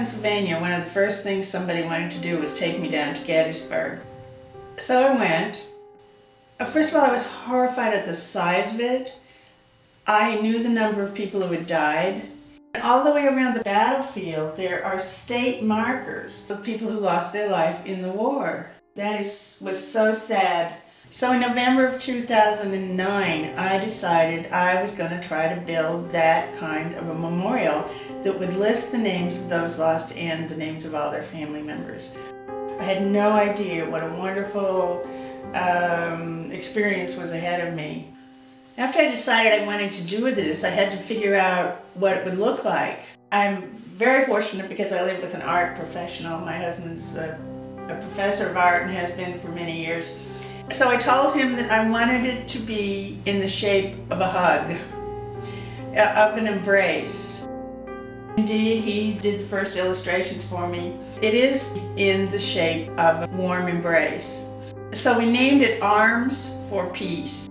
Pennsylvania, one of the first things somebody wanted to do was take me down to Gettysburg. So I went. First of all, I was horrified at the size of it. I knew the number of people who had died. All the way around the battlefield, there are state markers of people who lost their life in the war. Was so sad. So in November of 2009, I decided I was going to try to build that kind of a memorial that would list the names of those lost and the names of all their family members. I had no idea what a wonderful experience was ahead of me. After I decided I wanted to do this, I had to figure out what it would look like. I'm very fortunate because I live with an art professional. My husband's a professor of art and has been for many years. So I told him that I wanted it to be in the shape of a hug, of an embrace. Indeed, he did the first illustrations for me. It is in the shape of a warm embrace. So we named it Arms for Peace.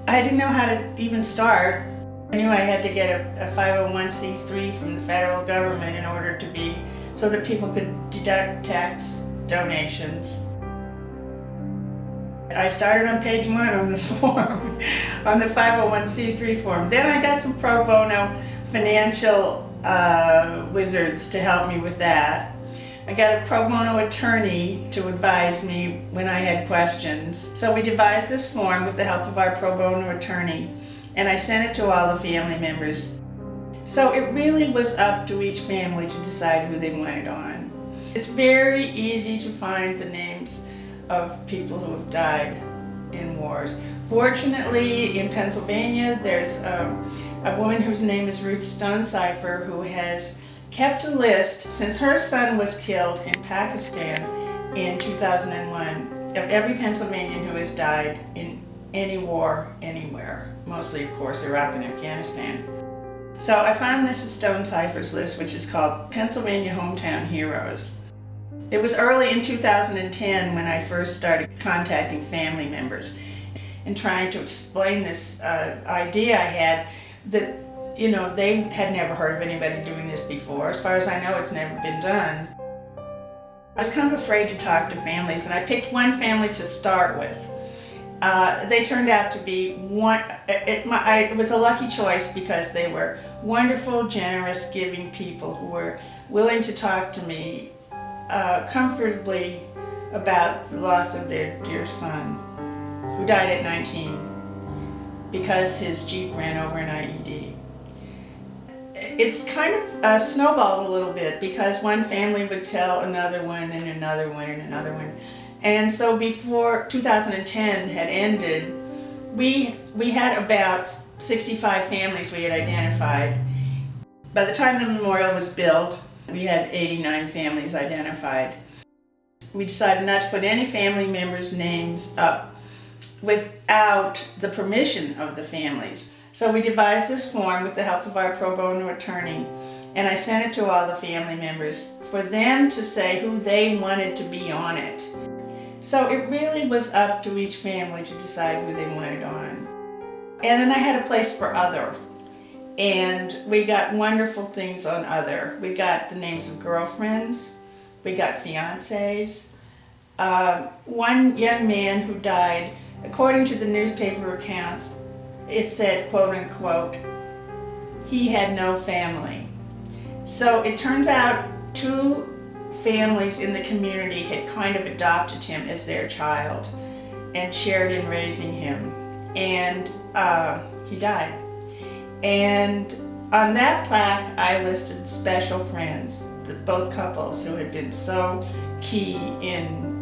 I didn't know how to even start. I knew I had to get a 501c3 from the federal government in order to so that people could deduct tax donations. I started on page 1 on the form, on the 501c3 form. Then I got some pro bono financial wizards to help me with that. I got a pro bono attorney to advise me when I had questions. So we devised this form with the help of our pro bono attorney, and I sent it to all the family members. So it really was up to each family to decide who they wanted on. It's very easy to find the names of people who have died in wars. Fortunately, in Pennsylvania, there's a woman whose name is Ruth Stonecipher who has kept a list since her son was killed in Pakistan in 2001 of every Pennsylvanian who has died in any war anywhere, mostly of course Iraq and Afghanistan. So I found Mrs. Stonecipher's list, which is called Pennsylvania Hometown Heroes. It was early in 2010 when I first started contacting family members and trying to explain this idea I had that they had never heard of anybody doing this before. As far as I know, it's never been done. I was kind of afraid to talk to families, and I picked one family to start with. They turned out to be it was a lucky choice because they were wonderful, generous, giving people who were willing to talk to me comfortably about the loss of their dear son, who died at 19 because his Jeep ran over an IED. It's kind of snowballed a little bit because one family would tell another one and another one and another one. And so before 2010 had ended, we had about 65 families we had identified. By the time the memorial was built, we had 89 families identified. We decided not to put any family members' names up without the permission of the families. So we devised this form with the help of our pro bono attorney, and I sent it to all the family members for them to say who they wanted to be on it. So it really was up to each family to decide who they wanted on. And then I had a place for other, and we got wonderful things on other. We got the names of girlfriends, we got fiancés. One young man who died, according to the newspaper accounts, it said, quote unquote, he had no family. So it turns out 2 families in the community had kind of adopted him as their child and shared in raising him. And he died. And on that plaque, I listed special friends, both couples who had been so key in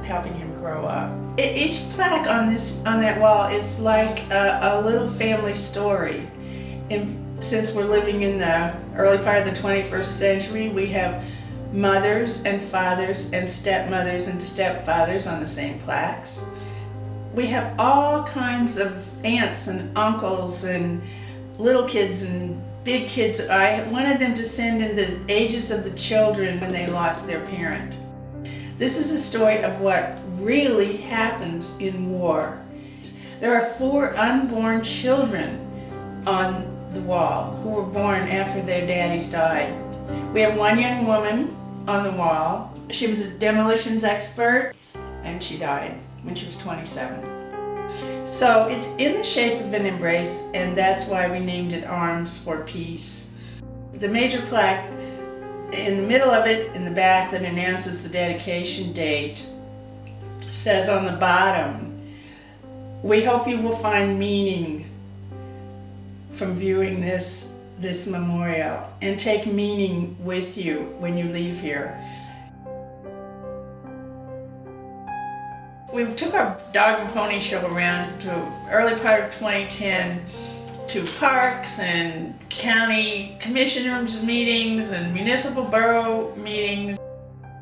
helping him grow up. Each plaque on that wall is like a little family story. And since we're living in the early part of the 21st century, we have mothers and fathers and stepmothers and stepfathers on the same plaques. We have all kinds of aunts and uncles and little kids and big kids. I wanted them to send in the ages of the children when they lost their parent. This is a story of what really happens in war. There are 4 unborn children on the wall who were born after their daddies died. We have one young woman on the wall. She was a demolitions expert, and she died when she was 27. So it's in the shape of an embrace, and that's why we named it Arms for Peace. The major plaque in the middle of it, in the back, that announces the dedication date, says on the bottom, "We hope you will find meaning from viewing this memorial, and take meaning with you when you leave here." We took our dog and pony show around to early part of 2010 to parks and county commissioners meetings and municipal borough meetings.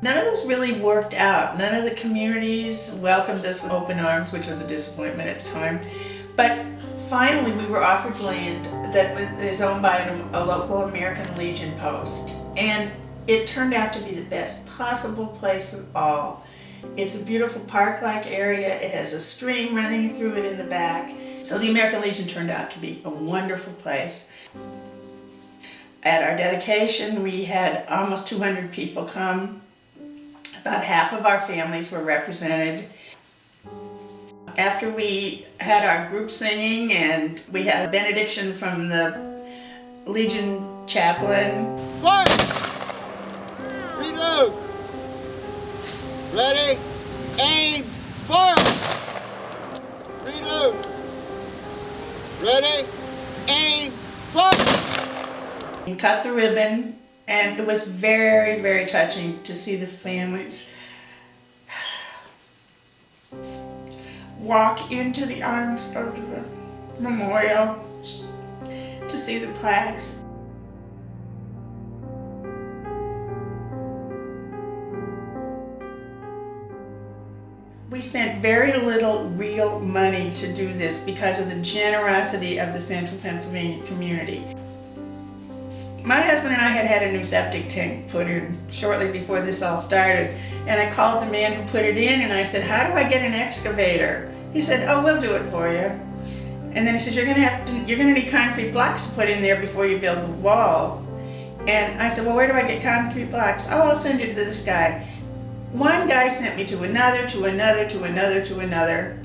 None of those really worked out. None of the communities welcomed us with open arms, which was a disappointment at the time. But finally, we were offered land that is owned by a local American Legion post. And it turned out to be the best possible place of all. It's a beautiful park-like area. It has a stream running through it in the back. So the American Legion turned out to be a wonderful place. At our dedication, we had almost 200 people come. About half of our families were represented. After we had our group singing and we had a benediction from the Legion chaplain. Fire! Reload! Ready? Aim! Fire! Reload! Ready? Aim! Fire! We cut the ribbon, and it was very, very touching to see the families walk into the arms of the memorial to see the plaques. We spent very little real money to do this because of the generosity of the Central Pennsylvania community. My husband and I had a new septic tank put in shortly before this all started, and I called the man who put it in and I said, "How do I get an excavator?" He said, "Oh, we'll do it for you." And then he said, you're gonna need concrete blocks put in there before you build the walls." And I said, "Well, where do I get concrete blocks?" "Oh, I'll send you to this guy." One guy sent me to another, to another, to another, to another.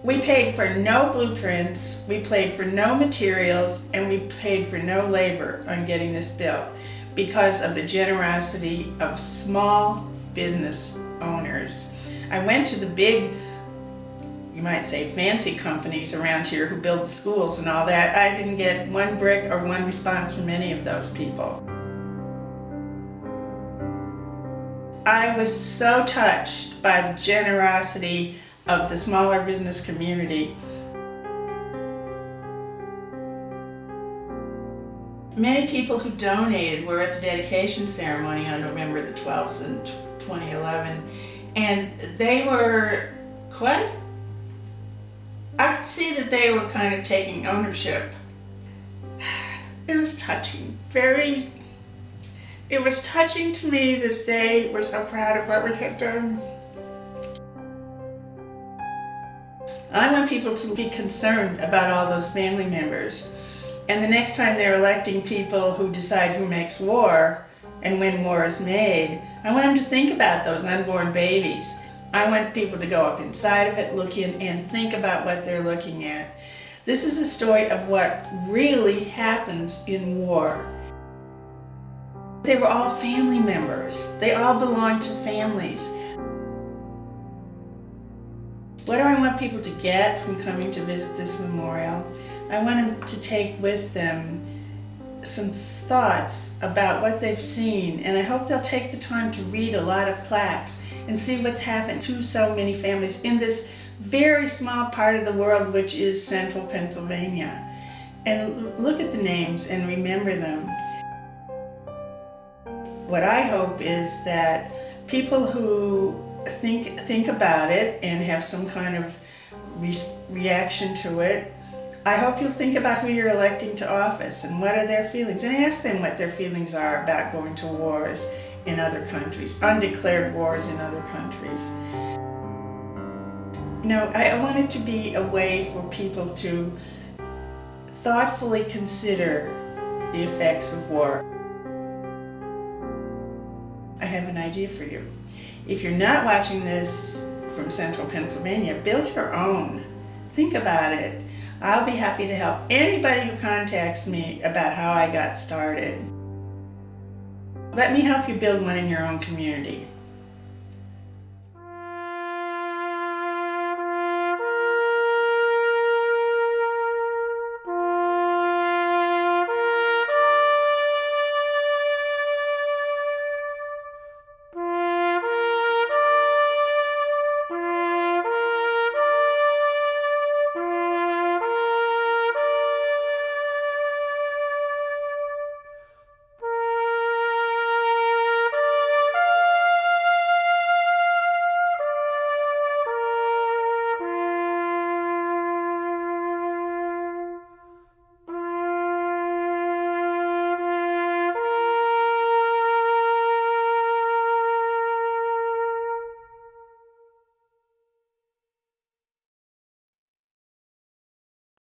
We paid for no blueprints, we paid for no materials, and we paid for no labor on getting this built because of the generosity of small business owners. I went to the big, you might say, fancy companies around here who build the schools and all that. I didn't get one brick or one response from any of those people. I was so touched by the generosity of the smaller business community. Many people who donated were at the dedication ceremony on November the 12th in 2011, and they were quite, I could see that they were kind of taking ownership. It was touching, it was touching to me that they were so proud of what we had done. I want people to be concerned about all those family members. And the next time they're electing people who decide who makes war and when war is made, I want them to think about those unborn babies. I want people to go up inside of it, look in, and think about what they're looking at. This is a story of what really happens in war. They were all family members. They all belonged to families. What do I want people to get from coming to visit this memorial? I want them to take with them some thoughts about what they've seen, and I hope they'll take the time to read a lot of plaques and see what's happened to so many families in this very small part of the world, which is Central Pennsylvania. And look at the names and remember them. What I hope is that people who think about it and have some kind of reaction to it, I hope you'll think about who you're electing to office and what are their feelings, and ask them what their feelings are about going to wars in other countries, undeclared wars in other countries. You know, I want it to be a way for people to thoughtfully consider the effects of war. I have an idea for you. If you're not watching this from central Pennsylvania, build your own. Think about it. I'll be happy to help anybody who contacts me about how I got started. Let me help you build one in your own community.